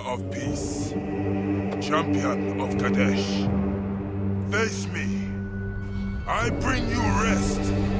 of peace, champion of Kadesh. Face me. I bring you rest.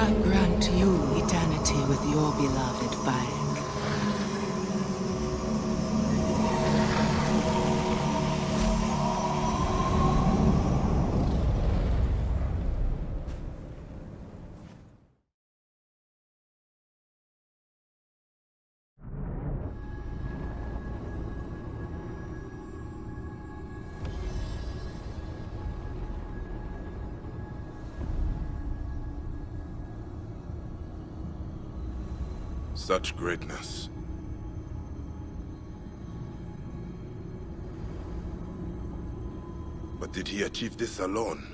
I grant you eternity with your beloved Bayek. Such greatness. But did he achieve this alone?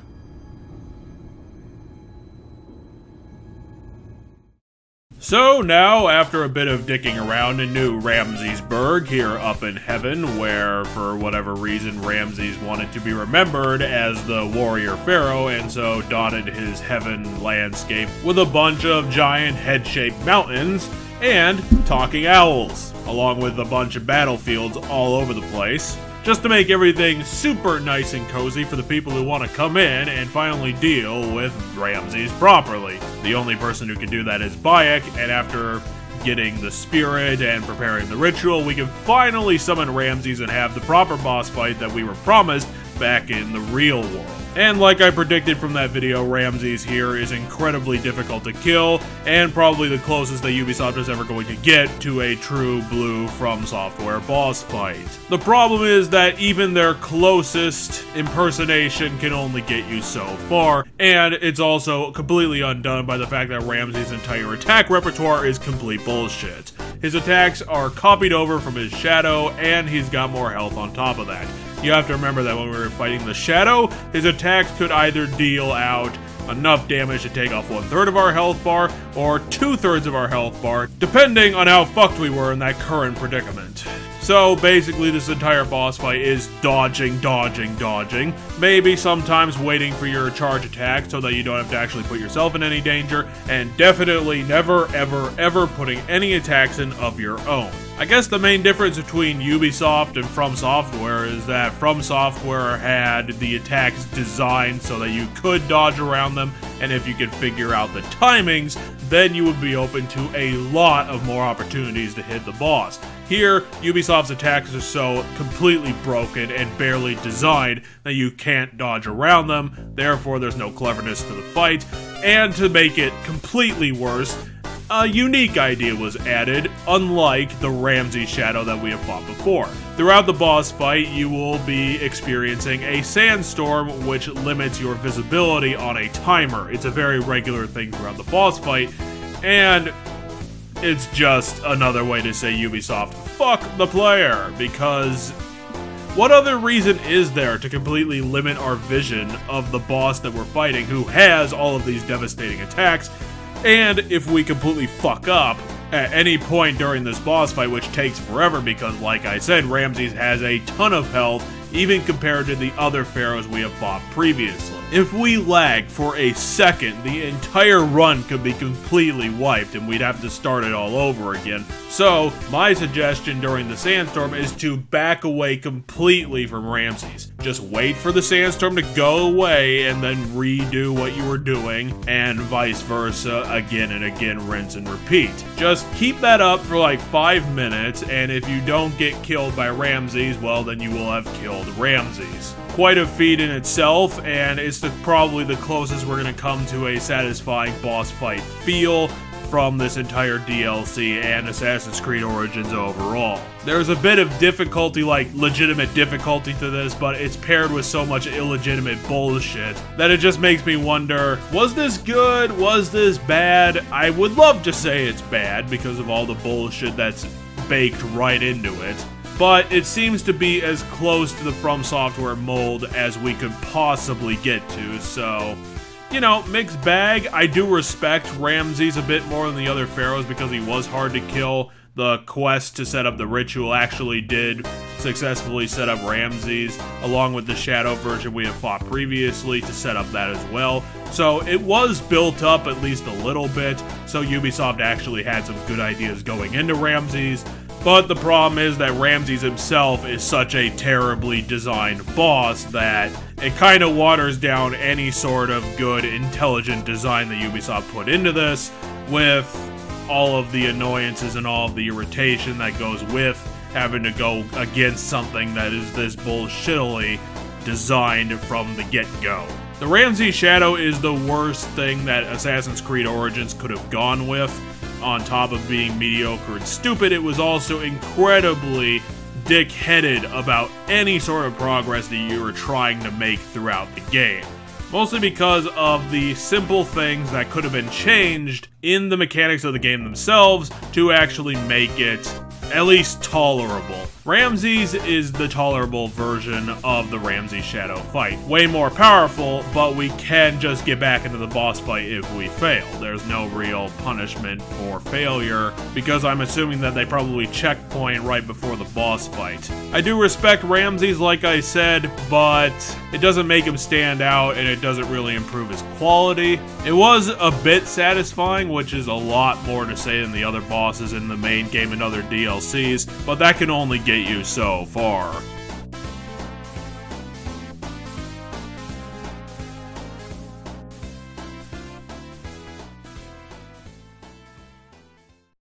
So now, after a bit of dicking around in New Ramsesburg here up in heaven, where for whatever reason Ramses wanted to be remembered as the warrior pharaoh and so dotted his heaven landscape with a bunch of giant head-shaped mountains and talking owls, along with a bunch of battlefields all over the place, just to make everything super nice and cozy for the people who want to come in and finally deal with Ramses properly. The only person who can do that is Bayek, and after getting the spirit and preparing the ritual, we can finally summon Ramses and have the proper boss fight that we were promised back in the real world. And like I predicted from that video, Ramses here is incredibly difficult to kill, and probably the closest that Ubisoft is ever going to get to a true blue From Software boss fight. The problem is that even their closest impersonation can only get you so far, and it's also completely undone by the fact that Ramses' entire attack repertoire is complete bullshit. His attacks are copied over from his shadow, and he's got more health on top of that. You have to remember that when we were fighting the Shadow, his attacks could either deal out enough damage to take off 1/3 of our health bar, or 2/3 of our health bar, depending on how fucked we were in that current predicament. So basically this entire boss fight is dodging, maybe sometimes waiting for your charge attack so that you don't have to actually put yourself in any danger, and definitely never ever putting any attacks in of your own. I guess the main difference between Ubisoft and From Software is that From Software had the attacks designed so that you could dodge around them, and if you could figure out the timings, then you would be open to a lot of more opportunities to hit the boss. Here, Ubisoft's attacks are so completely broken and barely designed that you can't dodge around them, therefore there's no cleverness to the fight, and to make it completely worse, a unique idea was added, unlike the Ramses shadow that we have fought before. Throughout the boss fight, you will be experiencing a sandstorm which limits your visibility on a timer. It's a very regular thing throughout the boss fight, and it's just another way to say Ubisoft, fuck the player, because what other reason is there to completely limit our vision of the boss that we're fighting, who has all of these devastating attacks? And if we completely fuck up at any point during this boss fight, which takes forever because, like I said, Ramses has a ton of health, even compared to the other pharaohs we have fought previously. If we lag for a second, the entire run could be completely wiped and we'd have to start it all over again. So, my suggestion during the sandstorm is to back away completely from Ramses. Just wait for the sandstorm to go away and then redo what you were doing, and vice versa, again and again, rinse and repeat. Just keep that up for like 5 minutes, and if you don't get killed by Ramses, well then you will have killed Ramses. Quite a feat in itself, and it's probably the closest we're going to come to a satisfying boss fight feel from this entire DLC and Assassin's Creed Origins overall. There's a bit of difficulty, like legitimate difficulty to this, but it's paired with so much illegitimate bullshit that it just makes me wonder, was this good? Was this bad? I would love to say it's bad because of all the bullshit that's baked right into it, but it seems to be as close to the From Software mold as we could possibly get to, so, you know, mixed bag. I do respect Ramses a bit more than the other pharaohs because he was hard to kill. The quest to set up the ritual actually did successfully set up Ramses, along with the shadow version we have fought previously to set up that as well. So it was built up at least a little bit, so Ubisoft actually had some good ideas going into Ramses. But the problem is that Ramses himself is such a terribly designed boss that it kind of waters down any sort of good, intelligent design that Ubisoft put into this, with all of the annoyances and all of the irritation that goes with having to go against something that is this bullshittily designed from the get-go. The Ramses Shadow is the worst thing that Assassin's Creed Origins could have gone with. On top of being mediocre and stupid, it was also incredibly dick-headed about any sort of progress that you were trying to make throughout the game. Mostly because of the simple things that could have been changed in the mechanics of the game themselves to actually make it at least tolerable. Ramses is the tolerable version of the Ramses Shadow fight. Way more powerful, but we can just get back into the boss fight if we fail. There's no real punishment for failure, because I'm assuming that they probably checkpoint right before the boss fight. I do respect Ramses, like I said, but it doesn't make him stand out, and it doesn't really improve his quality. It was a bit satisfying, which is a lot more to say than the other bosses in the main game and other DLCs, but that can only get you so far.